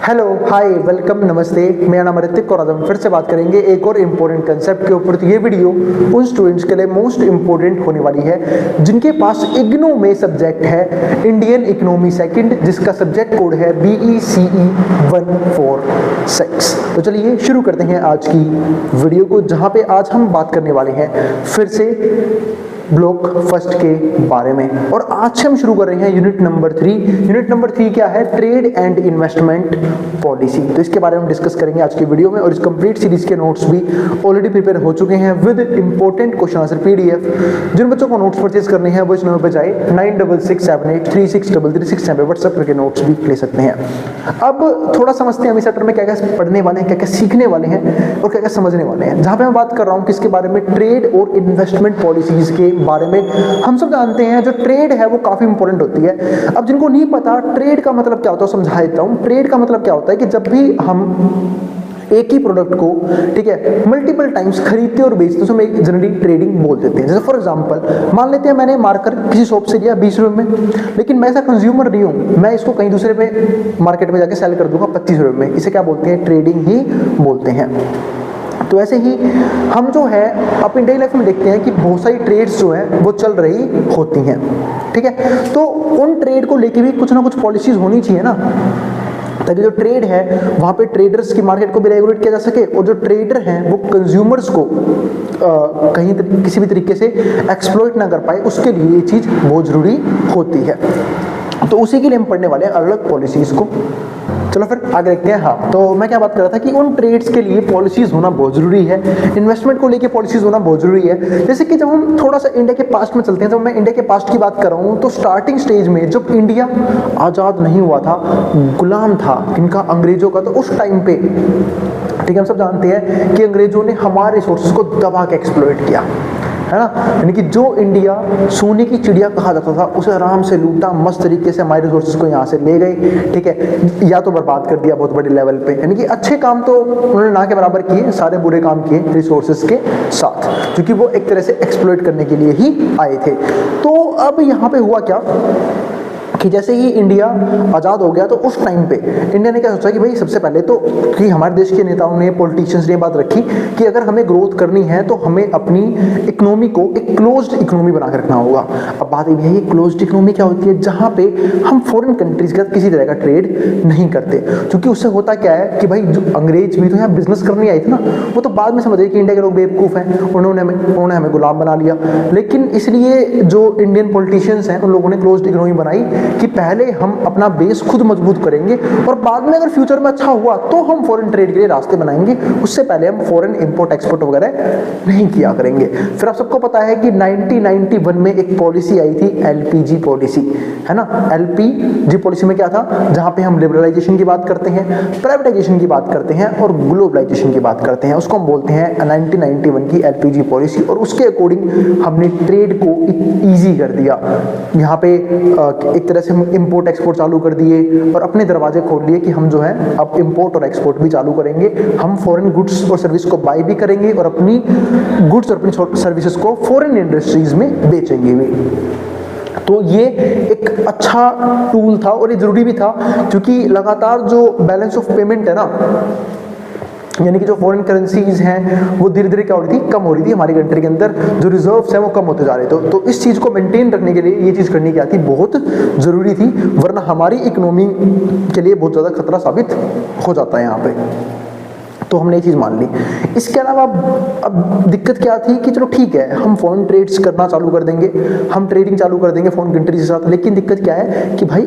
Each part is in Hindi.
हेलो हाय वेलकम नमस्ते, मेरा नाम ऋतिक और आज हम फिर से बात करेंगे एक और इम्पोर्टेंट कंसेप्ट के ऊपर। तो ये वीडियो उन स्टूडेंट्स के लिए मोस्ट इम्पोर्टेंट होने वाली है जिनके पास इग्नू में सब्जेक्ट है इंडियन इकोनॉमी सेकंड, जिसका सब्जेक्ट कोड है BECE 146। तो चलिए शुरू करते हैं आज की वीडियो को, जहाँ पे आज हम बात करने वाले हैं फिर से ब्लॉक फर्स्ट के बारे में। और आज से हम शुरू कर रहे हैं यूनिट नंबर 3। यूनिट नंबर 3 क्या है? Trade and investment policy. तो इसके बारे में डिस्कस करेंगे आज की वीडियो में। और इस कंप्लीट सीरीज के नोट्स भी ऑलरेडी प्रिपेयर हो चुके हैं with important question answer PDF। जिन बच्चों को नोट्स परचेज करने हैं वो इस नंबर पर जाए 9667836336 पे व्हाट्सएप करके नोट्स भी ले सकते हैं। अब थोड़ा समझते हैं हम इस चैप्टर में क्या क्या पढ़ने वाले हैं, क्या क्या सीखने वाले हैं और क्या क्या समझने वाले हैं। जहां पे मैं बात कर रहा हूं किसके बारे में? ट्रेड और इन्वेस्टमेंट पॉलिसीज के बारे में। हम सब जानते हैं जो ट्रेड है वो काफी इंपॉर्टेंट होती है। अब जिनको नहीं पता ट्रेड का मतलब क्या होता है समझा देता हूं। ट्रेड का मतलब क्या होता है कि जब भी हम एक ही प्रोडक्ट को, ठीक है, मल्टीपल टाइम्स खरीदते और बेचते हैं, हम जनरली ट्रेडिंग बोल देते हैं। जैसे फॉर एग्जांपल मान लेते हैं मैंने मार्कर किसी शॉप से लिया 20 रुपए में, लेकिन मैं ऐसा कंज्यूमर नहीं हूं, मैं इसको कहीं दूसरे पे मार्केट में जाके सेल कर दूंगा 25 रुपए में। इसे क्या बोलते हैं? ट्रेडिंग ही बोलते हैं। तो ऐसे ही हम जो है अपनी डेली लाइफ में देखते हैं कि बहुत सारी ट्रेड्स जो है वो चल रही होती हैं, ठीक है। तो उन ट्रेड को लेके भी कुछ ना कुछ पॉलिसीज होनी चाहिए ना, ताकि जो ट्रेड है वहाँ पे ट्रेडर्स की मार्केट को भी रेगुलेट किया जा सके और जो ट्रेडर हैं वो कंज्यूमर्स को कहीं किसी भी तरीके से एक्सप्लॉइट ना कर पाए, उसके लिए ये चीज़ बहुत ज़रूरी होती है। तो उसी के लिए हम पढ़ने वाले हैं अलग पॉलिसीज़ को। चलो फिर आगे देखते हैं। हाँ, तो मैं क्या बात कर रहा था कि उन ट्रेड्स के लिए पॉलिसीज होना बहुत जरूरी है, इन्वेस्टमेंट को लेके पॉलिसीज होना बहुत जरूरी है। जैसे कि जब हम थोड़ा सा इंडिया के पास्ट में चलते हैं, जब मैं इंडिया के पास्ट की बात कर रहा हूँ, तो स्टार्टिंग स्टेज में जब इंडिया आज़ाद नहीं हुआ था, गुलाम था इनका, अंग्रेजों का, तो उस टाइम पे, ठीक है, हम सब जानते हैं कि अंग्रेजों ने हमारे रिसोर्सेज को दबा के एक्सप्लॉइट किया, है ना। यानी कि जो इंडिया सोने की चिड़िया कहा जाता था उसे आराम से लूटा, मस्त तरीके से हमारे रिसोर्सेज को यहाँ से ले गए, ठीक है, या तो बर्बाद कर दिया बहुत बड़े लेवल पे। यानी कि अच्छे काम तो उन्होंने ना के बराबर किए, सारे बुरे काम किए रिसोर्सेज के साथ, क्योंकि वो एक तरह से एक्सप्लॉइट करने के लिए ही आए थे। तो अब यहाँ पे हुआ क्या कि जैसे ही इंडिया आज़ाद हो गया तो उस टाइम पे इंडिया ने क्या सोचा कि भाई सबसे पहले तो, कि हमारे देश के नेताओं ने, पॉलिटिशियंस ने बात रखी कि अगर हमें ग्रोथ करनी है तो हमें अपनी इकोनॉमी को एक क्लोज्ड इकोनॉमी बना कर रखना होगा। अब बात ये है कि क्लोज्ड इकोनॉमी क्या होती है? जहाँ पे हम फॉरेन कंट्रीज के साथ किसी तरह का ट्रेड नहीं करते, क्योंकि उससे होता क्या है कि भाई जो अंग्रेज भी तो यहाँ बिजनेस करने आए थे ना, वो तो बाद में समझ गए कि इंडिया के लोग बेवकूफ़ हैं, उन्होंने हमें गुलाम बना लिया। लेकिन इसलिए जो इंडियन पॉलिटिशियंस हैं उन लोगों ने क्लोज्ड इकोनॉमी बनाई कि पहले हम अपना बेस खुद मजबूत करेंगे और बाद में अगर फ्यूचर में अच्छा हुआ तो हम फॉरेन ट्रेड के लिए रास्ते बनाएंगे, उससे पहले हम फॉरेन इंपोर्ट एक्सपोर्ट वगैरह नहीं किया करेंगे। फिर आप सबको पता है कि 1991 में एक पॉलिसी आई थी, LPG पॉलिसी, है ना। LPG पॉलिसी में क्या था? जहां पे हम लिबरलाइजेशन की बात करते हैं, प्राइवेटाइजेशन की बात करते हैं और ग्लोबलाइजेशन की बात करते हैं, उसको हम बोलते हैं 1991 की LPG पॉलिसी। और उसके अकॉर्डिंग हमने ट्रेड को ईजी कर दिया। यहाँ पे एक तरह से हम इंपोर्ट एक्सपोर्ट चालू कर दिए और अपने दरवाजे खोल लिए कि हम जो है अब इंपोर्ट और एक्सपोर्ट भी चालू करेंगे। हम फॉरेन गुड्स और सर्विस को बाय भी करेंगे और अपनी गुड्स और अपनी सर्विसेज को फॉरेन इंडस्ट्रीज में बेचेंगे भी। तो ये एक अच्छा टूल था और ये जरूरी भी था, क्योंकि लगातार जो बैलेंस ऑफ पेमेंट है ना, यानी कि जो फॉरेन करेंसीज हैं वो धीरे धीरे क्या हो रही थी? कम हो रही थी हमारी कंट्री के अंदर, जो रिजर्व्स हैं वो कम होते जा रहे थे। तो इस चीज़ को मेंटेन रखने के लिए ये चीज़ करनी क्या थी? बहुत ज़रूरी थी, वरना हमारी इकोनॉमी के लिए बहुत ज़्यादा खतरा साबित हो जाता है यहाँ पे। तो हमने ये चीज़ मान ली। इसके अलावा अब दिक्कत क्या थी कि चलो ठीक है हम फॉरेन ट्रेड्स करना चालू कर देंगे, हम ट्रेडिंग चालू कर देंगे फॉरेन कंट्रीज के साथ, लेकिन दिक्कत क्या है कि भाई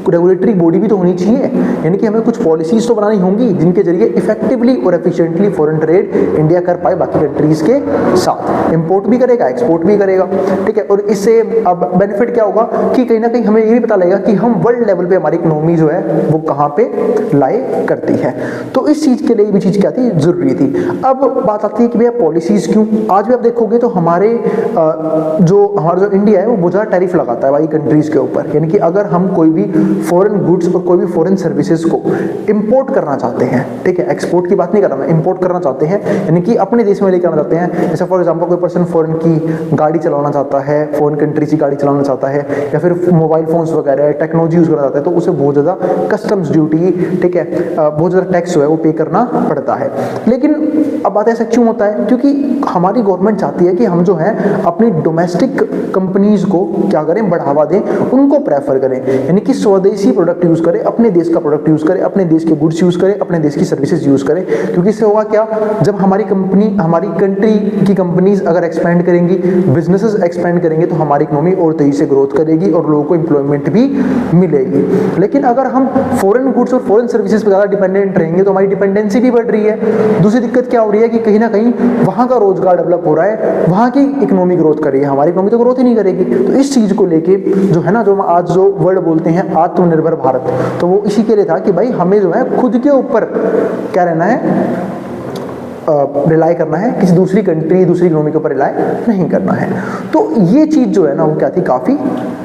रेगुलेटरी बॉडी भी तो होनी चाहिए, यानी कि हमें कुछ पॉलिसीज तो बनानी होंगी जिनके जरिए इफेक्टिवली और एफिशिएंटली फॉरेन ट्रेड इंडिया कर पाए बाकी कंट्रीज के साथ, इंपोर्ट भी करेगा एक्सपोर्ट भी करेगा, ठीक है। और इससे अब बेनिफिट क्या होगा कि कहीं ना कहीं हमें ये भी पता लगेगा कि हम वर्ल्ड लेवल पे हमारी इकोनॉमी जो है वो कहाँ पे लाई करती है। तो इस चीज़ के लिए भी चीज़ क्या थी, जरूरी थी। अब बात आती है कि भैया पॉलिसीज क्यों। आज भी आप देखोगे तो हमारा जो इंडिया है वो बहुत ज़्यादा टैरिफ लगाता है भाई कंट्रीज के ऊपर, यानी कि अगर हम कोई भी फॉरेन गुड्स और कोई भी फॉरेन सर्विसेज को इंपोर्ट करना चाहते हैं, ठीक है, एक्सपोर्ट की बात नहीं कर रहा मैं, इंपोर्ट करना चाहते हैं यानी कि अपने देश में लेकर आना चाहते हैं। जैसे फॉर एग्जांपल कोई पर्सन फॉरेन की गाड़ी चलाना चाहता है, फॉरेन कंट्री की गाड़ी चलाना चाहता है, या फिर मोबाइल फोन्स वगैरह टेक्नोलॉजी यूज करना चाहता है, तो उसे बहुत ज़्यादा कस्टम्स ड्यूटी, ठीक है, बहुत ज़्यादा टैक्स जो है वो पे करना पड़ता है। लेकिन अब बात ऐसा क्यों होता है, क्योंकि हमारी गवर्नमेंट चाहती है कि हम जो है अपनी डोमेस्टिक कंपनीज को क्या करें, बढ़ावा दें, उनको प्रेफर करें, यानी कि स्वदेशी प्रोडक्ट यूज करें, अपने देश का प्रोडक्ट यूज करें, अपने देश के गुड्स यूज करें, अपने देश की सर्विसेज यूज करें। क्योंकि इससे होगा क्या, जब हमारी कंपनी, हमारी कंट्री की कंपनीज अगर एक्सपेंड करेंगी, बिजनेसेस एक्सपेंड करेंगे, तो हमारी इकोनॉमी और तेजी से ग्रोथ करेगी और लोगों को एम्प्लॉयमेंट भी मिलेगी। लेकिन अगर हम फॉरेन गुड्स और फॉरेन सर्विसेज पर ज़्यादा डिपेंडेंट रहेंगे तो हमारी डिपेंडेंसी भी बढ़ रही है। दूसरी दिक्कत क्या हो रही है कि कहीं ना कहीं वहाँ का रोजगार डेवलप हो रहा है, वहाँ की इकोनॉमी ग्रोथ कर रही है, हमारी इकोनॉमी तो ग्रोथ ही नहीं करेगी। तो इस चीज़ को लेके जो है ना, जो आज जो वर्ड बोलते हैं आत्मनिर्भर भारत, तो वो इसी के लिए था कि भाई हमें जो है खुद के ऊपर क्या रहना है, रिलाई करना है, किसी दूसरी कंट्री, दूसरी इकोनॉमी के ऊपर रिलाई नहीं करना है। तो ये चीज़ जो है ना वो क्या थी, काफ़ी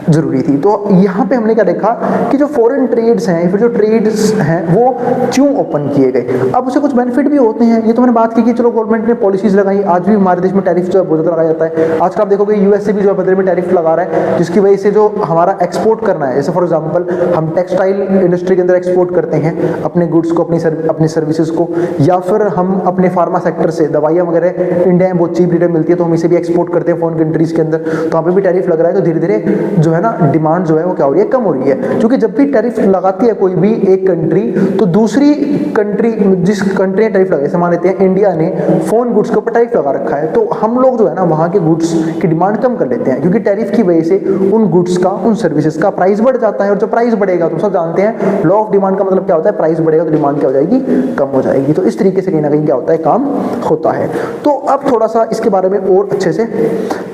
ज़रूरी थी। तो यहाँ पे हमने क्या देखा कि जो फॉरेन ट्रेड्स हैं, फिर जो ट्रेड्स हैं वो क्यों ओपन किए गए। अब उसे कुछ बेनिफिट भी होते हैं, ये तो मैंने बात की कि चलो गवर्नमेंट ने पॉलिसीज लगाई, आज भी हमारे देश में टैरिफ जो है बहुत ज़्यादा लगाया जाता है। आजकल आप देखोगे यूएस से भी जो है बदले में टैरिफ लगा रहा है, जिसकी वजह से जो हमारा एक्सपोर्ट करना है, जैसे फॉर एग्जाम्पल हम टेक्सटाइल इंडस्ट्री के अंदर एक्सपोर्ट करते हैं अपने गुड्स को, अपनी सर्विसेज को, या फिर हम अपने फार्मा सेक्टर से दवाइयाँ वगैरह इंडिया में बहुत चीप रेट में मिलती है, तो हम इसे भी एक्सपोर्ट करते हैं फॉरेन कंट्रीज के अंदर, तो वहाँ पे भी टैरिफ लग रहा है। तो धीरे धीरे जो है ना डिमांड जो है वो क्या हो रही है, कम हो रही है। क्योंकि जब भी टैरिफ लगाती है कोई भी एक कंट्री, तो दूसरी कंट्री, जिस कंट्री ने टैरिफ लगाया, जैसे मान लेते हैं इंडिया ने फोन गुड्स के ऊपर टैरिफ लगा रखा है, तो हम लोग जो है ना वहाँ के गुड्स की डिमांड कम कर लेते हैं, क्योंकि टैरिफ की वजह से उन गुड्स का, उन सर्विसेज का प्राइस बढ़ जाता है। और जब प्राइस बढ़ेगा तो सब जानते हैं लॉ ऑफ डिमांड का मतलब क्या होता है, प्राइस बढ़ेगा तो डिमांड क्या हो जाएगी, कम हो जाएगी। तो इस तरीके से कहीं ना कहीं क्या होता है, काम होता है। तो अब थोड़ा सा इसके बारे में और अच्छे से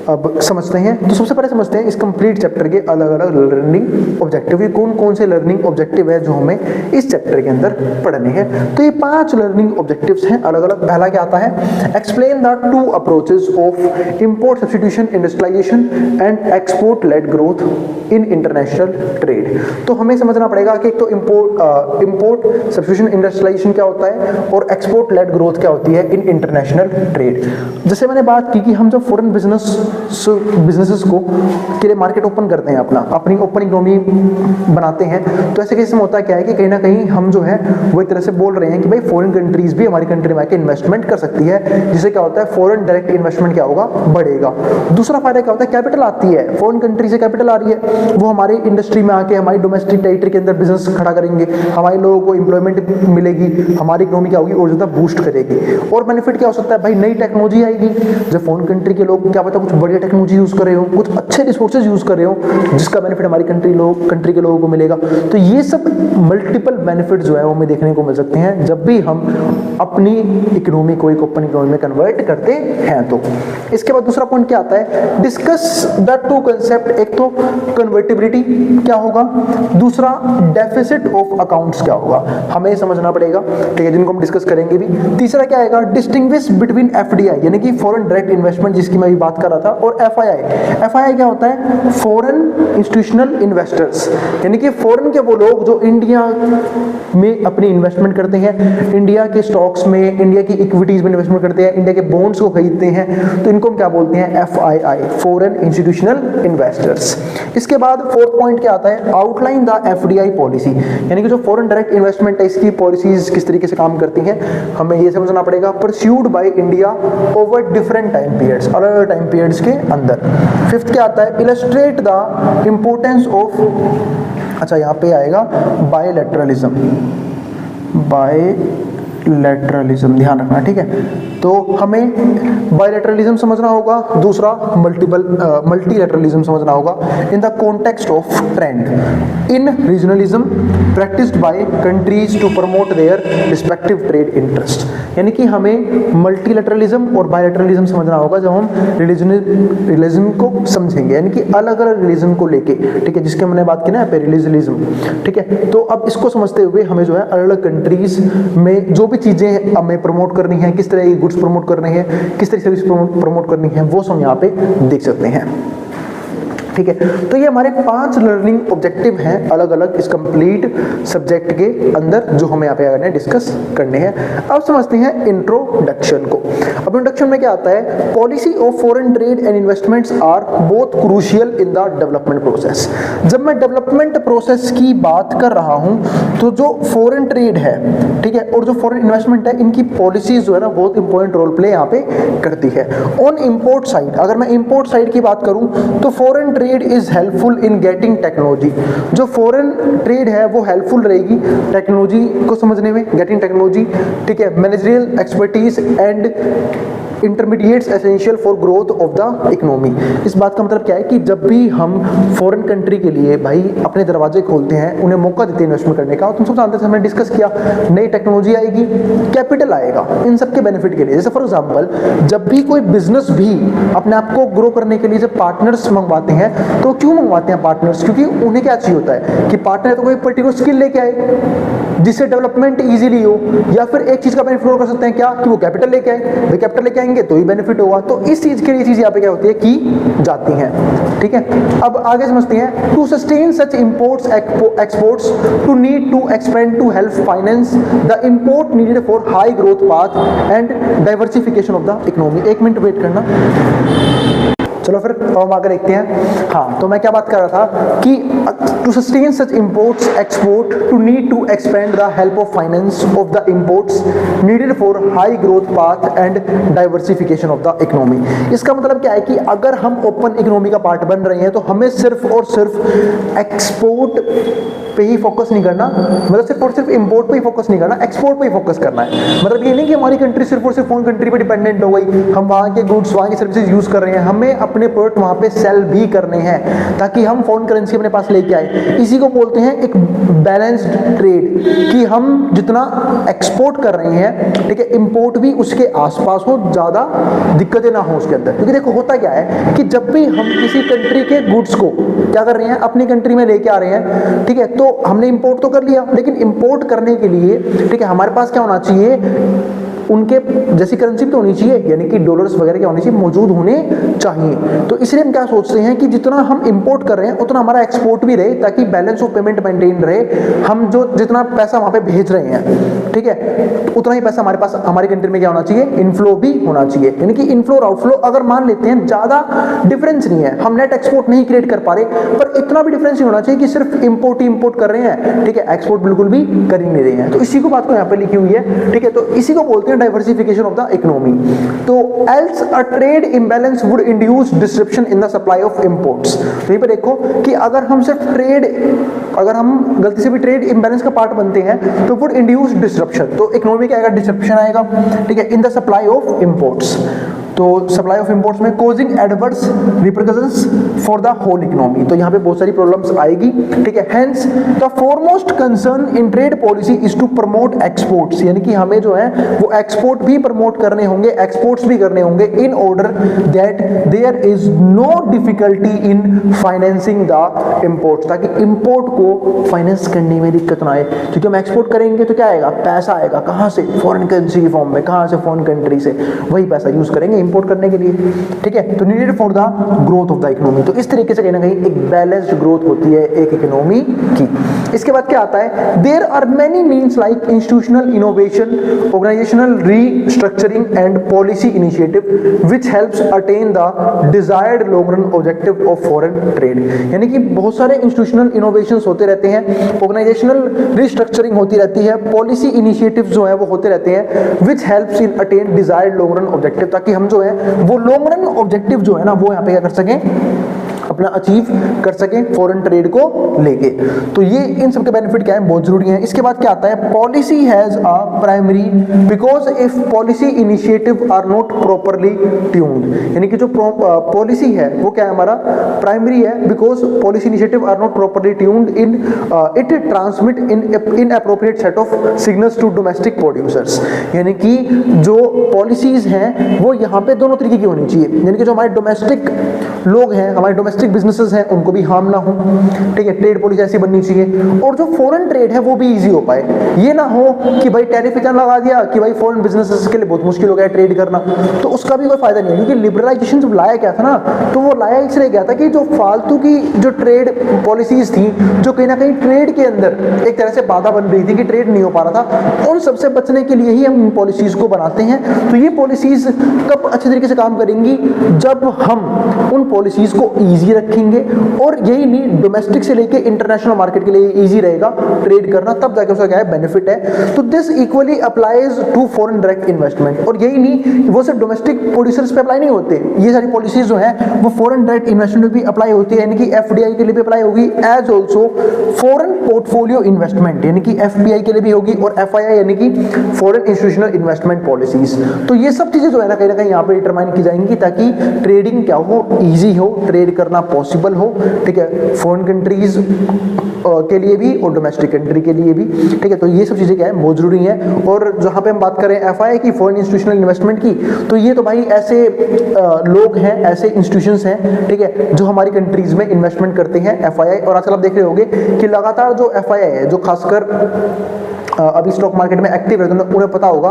अब समझते हैं। तो सबसे पहले समझते हैं इस कंप्लीट चैप्टर के अलग अलग लर्निंग ऑब्जेक्टिव, कौन कौन से लर्निंग ऑब्जेक्टिव है जो हमें इस चैप्टर के अंदर पढ़ने हैं। तो ये 5 लर्निंग ऑब्जेक्टिव्स हैं अलग अलग। पहला क्या आता है, explain the 2 approaches of import substitution industrialisation and export led growth in international trade. तो हमें समझना पड़ेगा कि एक तो इंपोर्ट सब्स्टिट्यूशन इंडस्ट्रियलाइजेशन क्या होता है और एक्सपोर्ट लेड ग्रोथ क्या होती है इन इंटरनेशनल ट्रेड। जैसे मैंने बात की कि हम जब फॉरेन बिजनेसेस को के लिए मार्केट ओपन करते हैं, अपनी ओपन इकोनॉमी बनाते हैं, तो ऐसे केस में होता क्या है कि कहीं ना कहीं हम जो है वो एक तरह से बोल रहे हैं कि भाई फॉरेन कंट्रीज भी हमारी कंट्री में आके इन्वेस्टमेंट कर सकती है, जिससे क्या होता है फॉरेन डायरेक्ट इन्वेस्टमेंट क्या होगा, बढ़ेगा। दूसरा फायदा क्या होता है, कैपिटल आती है, फॉरेन कंट्री से कैपिटल आ रही है, वो हमारी इंडस्ट्री में आके हमारी डोमेस्टिक टेरिटरी के अंदर बिजनेस खड़ा करेंगे, हमारे लोगों को एम्प्लॉयमेंट मिलेगी, हमारी इकोनॉमी क्या होगी और ज़्यादा बूस्ट करेगी। और बेनिफिट क्या हो सकता है भाई, नई टेक्नोलॉजी आएगी, जब फॉरेन कंट्री के लोग क्या पता कुछ बढ़िया टेक्नोलॉजी यूज कर रहे हो, कुछ अच्छे रिसोर्सेज यूज कर रहे हो, जिसका बेनिफिट हमारी कंट्री के लोगों को मिलेगा। तो ये सब मल्टीपल बेनिफिट जो है वो हमें देखने को मिल सकते हैं जब भी हम अपनी इकोनॉमी को एक ओपन इकोनॉमी में कन्वर्ट करते हैं। तो इसके बाद दूसरा पॉइंट क्या आता है, डिस्कस द 2 कंसेप्ट। एक तो कन्वर्टिबिलिटी क्या होगा, दूसरा डेफिसिट ऑफ अकाउंट्स क्या होगा, हमें समझना पड़ेगा, ठीक है, जिनको हम डिस्कस करेंगे भी। तीसरा क्या आएगा, डिस्टिंग्विश बिटवीन एफडीआई यानी कि फॉरेन डायरेक्ट इन्वेस्टमेंट, जिसकी मैं भी बात कर रहा था, और एफआईआई। एफआईआई क्या होता है, फॉरेन इंस्टीट्यूशनल इन्वेस्टर्स, यानी कि फॉरेन के वो लोग जो इंडिया में अपनी इन्वेस्टमेंट करते हैं, इंडिया के स्टॉक्स में, इंडिया की इक्विटीज में इन्वेस्टमेंट करते हैं, इंडिया के बॉन्ड्स को खरीदते हैं, तो इनको हम क्या बोलते हैं, एफआईआई, फॉरेन इंस्टीट्यूशनल इन्वेस्टर्स। इसके बाद 4th पॉइंट क्या आता है, आउटलाइन द एफडीआई पॉलिसी, यानी कि जो फॉरेन डायरेक्ट इन्वेस्टमेंट है इसकी पॉलिसीज किस तरीके से काम करती हैं, हमें ये समझना पड़ेगा। Pursued by India over different time periods, अलग अलग टाइम पीरियड्स के अंदर। 5th क्या आता है, इलस्ट्रेट द इंपोर्टेंस ऑफ, अच्छा यहाँ पे आएगा बायलैटरलिज्म, ध्यान रखना, ठीक है। तो हमें बायलैटरलिज्म समझना होगा, दूसरा मल्टीलैटरलिज्म समझना होगा in the context of trend in regionalism practised by countries to promote their respective trade interest. यानी कि हमें मल्टीलैटरलिज्म और बायलैटरलिज्म समझना होगा जब हम रिलीजन को समझेंगे, यानी कि अलग अलग रिलीजन को लेके, ठीक है, जिसके मैंने बात की ना रिलीजलिज्म, ठीक है। तो अब इसको समझते हुए हमें जो है अलग अलग कंट्रीज में जो भी चीज़ें हमें प्रमोट करनी है, किस तरह की गुड्स प्रमोट करने हैं, किस तरह की सर्विस प्रमोट करनी है, वो सब हम यहाँ पे देख सकते हैं। ठीक है, तो ये हमारे 5 लर्निंग ऑब्जेक्टिव हैं अलग अलग इस कंप्लीट सब्जेक्ट के अंदर, जो हमें यहाँ पे डिस्कस करने हैं। अब समझते हैं इंट्रोडक्शन को। अब इंट्रोडक्शन में क्या आता है, policy of foreign trade and investments are both crucial in the development process. जब मैं डेवलपमेंट प्रोसेस की बात कर रहा हूँ तो जो फॉरेन ट्रेड है, ठीक है, और जो फॉरेन इन्वेस्टमेंट है, इनकी पॉलिसीज जो है ना बहुत इंपॉर्टेंट रोल प्ले यहाँ पे करती है। ऑन इम्पोर्ट साइड, अगर मैं इम्पोर्ट साइड की बात करूँ तो foreign trade is helpful in getting technology. जो फॉरेन ट्रेड है वो हेल्पफुल रहेगी टेक्नोलॉजी को समझने में, गेटिंग टेक्नोलॉजी, ठीक है, managerial expertise and intermediates essential for growth of the economy. इस बात का मतलब क्या है कि जब भी हम फॉरेन कंट्री के लिए भाई अपने दरवाजे खोलते हैं, उन्हें मौका देते हैं इन्वेस्टमेंट करने का, तुम सब जानते हैं, हमने डिस्कस किया, नई टेक्नोलॉजी आएगी, कैपिटल आएगा, इन सब के बेनिफिट के लिए। जैसे फॉर एग्जांपल, जब भी कोई बिजनेस भी अपने आप को ग्रो करने के लिए जब पार्टनर्स मंगवाते हैं, तो क्यों मंगवाते हैं पार्टनर्स? क्योंकि उन्हें क्या चाहिए होता है कि पार्टनर तो कोई पर्टिकुलर स्किल लेके आए जिससे डेवलपमेंट इजीली हो, या फिर एक चीज का बेनिफिट कर सकते हैं क्या, कि वो कैपिटल लेके आए, भाई कैपिटल लेके आएंगे तो ही बेनिफिट होगा। तो इस चीज के लिए चीज यहाँ पे क्या होती है की जाती हैं। ठीक है, अब आगे समझते हैं। To sustain such imports exports to need to expand to help finance the import needed for high growth path and diversification of the economy. 1 minute wait करना। चलो फिर हम आगे देखते हैं। हाँ, तो मैं क्या बात कर रहा था कि to sustain such imports export to need to expand the help of finance of the imports needed for high growth path and diversification of the economy. इसका मतलब क्या है कि अगर हम ओपन इकोनॉमी का पार्ट बन रहे हैं तो हमें सिर्फ और सिर्फ एक्सपोर्ट पे ही फोकस नहीं करना, मतलब सिर्फ और सिर्फ इंपोर्ट पे ही फोकस नहीं करना, एक्सपोर्ट पे ही फोकस करना है। मतलब ये नहीं कि हमारी कंट्री सिर्फ और सिर्फ फोन कंट्री पे डिपेंडेंट हो गई, हम वहाँ के गुड्स, वहाँ की सर्विसेज यूज कर रहे हैं, हमें अपने प्रोडक्ट वहाँ पे सेल भी करने हैं ताकि हम फॉरेन करेंसी अपने पास लेके आए। इसी को बोलते हैं एक बैलेंस्ड ट्रेड, कि हम जितना एक्सपोर्ट कर रहे हैं, ठीक है, इंपोर्ट भी उसके आसपास हो, ज्यादा दिक्कतें ना हो उसके अंदर। क्योंकि देखो होता क्या है कि जब भी हम किसी कंट्री के गुड्स को क्या कर रहे हैं, अपनी कंट्री में लेके आ रहे हैं, ठीक है, तो हमने इंपोर्ट तो कर लिया, लेकिन इंपोर्ट करने के लिए, ठीक है, हमारे पास क्या होना चाहिए, उनके जैसी करेंसी भी तो होनी चाहिए, यानी कि डॉलर्स वगैरह क्या होनी चाहिए, मौजूद होने चाहिए। तो इसलिए हम क्या सोचते हैं कि जितना हम इंपोर्ट कर रहे हैं उतना हमारा एक्सपोर्ट भी रहे, ताकि बैलेंस ऑफ पेमेंट मेंटेन रहे। हम जो जितना पैसा वहां पे भेज रहे हैं, ठीक है, उतना ही पैसा हमारे पास हमारी कंट्री में क्या होना चाहिए, इनफ्लो भी होना चाहिए। यानी कि इनफ्लो और आउटफ्लो अगर मान लेते हैं ज्यादा डिफरेंस नहीं है, हम नेट एक्सपोर्ट नहीं क्रिएट कर पा रहे, पर इतना भी डिफरेंस नहीं होना चाहिए कि सिर्फ इंपोर्ट ही इंपोर्ट कर रहे हैं, ठीक है, एक्सपोर्ट बिल्कुल भी कर ही नहीं रहे हैं। तो इसी को बात को यहाँ पे लिखी हुई है, ठीक है, तो इसी को बोलते हैं डाइवर्सिफिकेशन ऑफ द इकोनॉमी। तो else a trade imbalance would induce disruption in the supply of imports. तो यहीं पे देखो कि अगर हम सिर्फ ट्रेड, अगर हम गलती से भी ट्रेड इंबैलेंस का पार्ट बनते हैं तो वुड इंड्यूस डिसरप्शन, तो इकोनॉमी क्या आएगा, डिसरप्शन आएगा, ठीक है, in the supply of imports. तो सप्लाई ऑफ इंपोर्ट्स में causing adverse repercussions for the whole economy, तो यहाँ पे बहुत सारी प्रॉब्लम्स आएगी, ठीक है। Hence the foremost concern in trade policy is to promote exports, यानी कि हमें जो है वो एक्सपोर्ट भी प्रमोट करने होंगे, एक्सपोर्ट्स भी करने होंगे, in order that there is no difficulty in financing the imports, ताकि इंपोर्ट को फाइनेंस करने में दिक्कत ना आए। क्योंकि हम एक्सपोर्ट करेंगे तो क्या आएगा, पैसा आएगा, कहाँ से, फॉरेन करेंसी की फॉर्म में, कहाँ से, फॉरेन कंट्री से, वही पैसा यूज करेंगे इंपोर्ट करने के लिए, ठीक है। तो needed for the growth of the economy, तो इस तरीके से कहीं ना कहीं एक बैलेंस्ड ग्रोथ होती है एक इकोनॉमी की। इसके बाद क्या आता है, there are many means like institutional innovation, organisational restructuring and policy initiative which helps attain the desired long run objective of foreign trade. यानी कि बहुत सारे इंस्टीट्यूशनल इनोवेशंस होते रहते हैं, ऑर्गेनाइजेशनल रीस्ट्रक्चरिंग होती रहती है, पॉलिसी इनिशिएटिव जो है वो होते रहते हैं, which helps in attain desired long run objective, ताकि हम जो है वो लॉन्ग रन ऑब्जेक्टिव जो है ना वो यहाँ पे क्या कर सकें, अपना अचीव कर सकें फॉरेन ट्रेड को लेके। तो ये इन सब के बेनिफिट क्या है, बहुत जरूरी है। इसके बाद क्या आता है, policy has a primary because if policy initiative are not properly tuned, यानी कि जो पॉलिसी है वो क्या है हमारा प्राइमरी है, because policy initiative are not properly tuned in it transmit in appropriate set of signals to domestic producers. यानी कि जो पॉलिसीज हैं वो यहाँ पे दोनों तरीके की होनी चाहिए, यानी कि जो हमारे डोमेस्टिक लोग हैं, हमारे डोमेस्टिक डोमेस्टिक बिजनेसेस हैं उनको भी हार्म ना हो, ठीक है, ट्रेड पॉलिसी ऐसी बननी चाहिए, और जो फॉरेन ट्रेड है वो भी इजी हो पाए। ये ना हो कि भाई टैरिफ इतना लगा दिया कि भाई फॉरेन बिजनेसेस के लिए बहुत मुश्किल हो गया ट्रेड करना, तो उसका भी कोई फायदा नहीं है। क्योंकि लिबरलाइजेशन जब लाया गया था ना, तो वो लाया इसलिए गया था कि जो फालतू की जो ट्रेड पॉलिसीज थी, जो कहीं ना कहीं ट्रेड के अंदर एक तरह से बाधा बन रही थी कि ट्रेड नहीं हो पा रहा था, उन सबसे बचने के लिए ही हम इन पॉलिसीज को बनाते हैं। तो ये पॉलिसीज कब अच्छे तरीके से काम करेंगी, जब हम उन पॉलिसीज को ईजी रखेंगे, और यही नहीं डोमेस्टिक से लेके इंटरनेशनल मार्केट के लिए ईजी रहेगा ट्रेड करना, तब जाके उसका क्या है बेनिफिट है। तो this equally applies to foreign direct investment. और यही नहीं, वो सिर्फ डोमेस्टिक प्रोड्यूसर्स पे अप्लाई नहीं होते, ये सारी पॉलिसीज जो है वो फॉरेन डायरेक्ट इन्वेस्टमेंट में भी अप्लाई होती है, यानी कि एफडीआई के लिए भी अप्लाई होगी, as also foreign portfolio investment यानी कि एफपीआई के लिए भी होगी, और एफआईआई यानी कि फॉरेन इंस्टीट्यूशनल इन्वेस्टमेंट पॉलिसीज। तो ये सब चीजें जो है ना कहीं यहाँ पे डिटरमाइन की जाएंगी, ताकि ट्रेडिंग क्या हो, इजी हो, ट्रेड करना पॉसिबल हो, ठीक है, फॉरेन कंट्रीज के लिए भी और डोमेस्टिक कंट्री के लिए भी, ठीक है। तो ये सब चीजें क्या है बहुत जरूरी है। और जहां पे हम बात करें एफआईआई की, फॉरेन इंस्टीट्यूशनल इन्वेस्टमेंट की, तो ये तो भाई ऐसे लोग हैं, ऐसे इंस्टीट्यूशंस हैं, ठीक है, जो हमारी कंट्रीज में इन्वेस्टमेंट करते हैं एफआईआई। और आजकल आप देख रहे होंगे कि लगातार जो एफआईआई है, जो खासकर अभी स्टॉक मार्केट में एक्टिव है, तो उन्हें पता होगा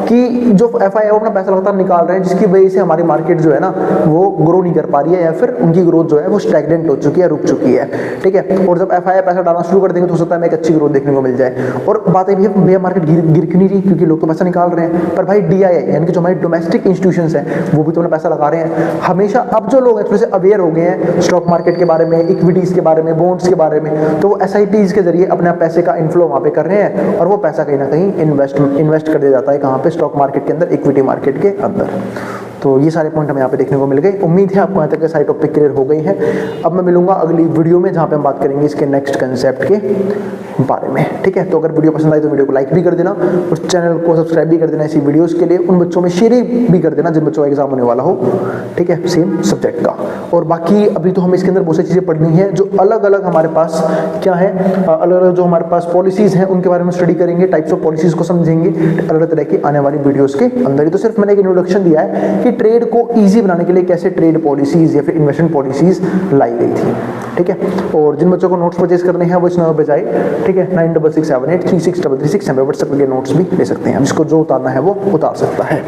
कि जो एफआईआई अपना पैसा लगातार निकाल रहे हैं, जिसकी वजह से हमारी मार्केट जो है ना वो ग्रो नहीं कर पा रही है, या फिर उनकी ग्रोथ जो है वो स्टैग्नेंट हो चुकी है, रुक चुकी है, ठीक है। और जब एफआईआई पैसा डालना शुरू कर देंगे तो हो सकता है हमें एक अच्छी ग्रोथ देखने को मिल जाए। और बात भी है भैया मार्केट गिर क्यों नहीं रही, क्योंकि लोग तो पैसा निकाल रहे हैं, पर भाई डीआईआई यानी कि जो हमारे डोमेस्टिक इंस्टीट्यूशंस हैं वो भी तो अपना पैसा लगा रहे हैं हमेशा। अब जो लोग थोड़े से अवेयर हो गए हैं स्टॉक मार्केट के बारे में, इक्विटीज के बारे में, बॉन्ड्स के बारे में, तो वो एसआईपीज के जरिए अपने पैसे का इन्फ्लो वहाँ पे कर रहे हैं, और वो पैसा कहीं ना कहीं इन्वेस्ट कर दिया जाता है कहाँ पे, स्टॉक मार्केट के अंदर, इक्विटी मार्केट के अंदर। तो ये सारे पॉइंट हमें यहाँ पे देखने को मिल गए। उम्मीद है आपको यहाँ तक के सारे टॉपिक क्लियर हो गई हैं। अब मैं मिलूंगा अगली वीडियो में जहाँ पे हम बात करेंगे इसके नेक्स्ट कंसेप्ट के बारे में, ठीक है। तो अगर वीडियो पसंद आई तो वीडियो को लाइक भी कर देना, और चैनल को सब्सक्राइब भी कर देना इसी वीडियोस के लिए। उन बच्चों में शेयर भी कर देना जिन बच्चों का एग्जाम होने वाला हो, ठीक है, सेम सब्जेक्ट का। और बाकी अभी तो हमें इसके अंदर बहुत सारी चीज़ें पढ़नी है, जो अलग अलग हमारे पास क्या है, अलग अलग जो हमारे पास पॉलिसीज हैं उनके बारे में स्टडी करेंगे, टाइप्स ऑफ पॉलिसीज को समझेंगे अलग अलग तरह की आने वाली वीडियोस के अंदर। ही तो सिर्फ मैंने एक इंट्रोडक्शन दिया है कि ट्रेड को ईजी बनाने के लिए कैसे ट्रेड पॉलिसीज या फिर इन्वेस्टमेंट पॉलिसीज लाई गई थी, ठीक है। और जिन बच्चों को नोट्स परचेज करने हैं वो इस नंबर पर जाए, ठीक है, 9667836336 हमें व्हाट्सएप के नोट्स भी ले सकते हैं, जिसको जो उतारना है वो उतार सकता है।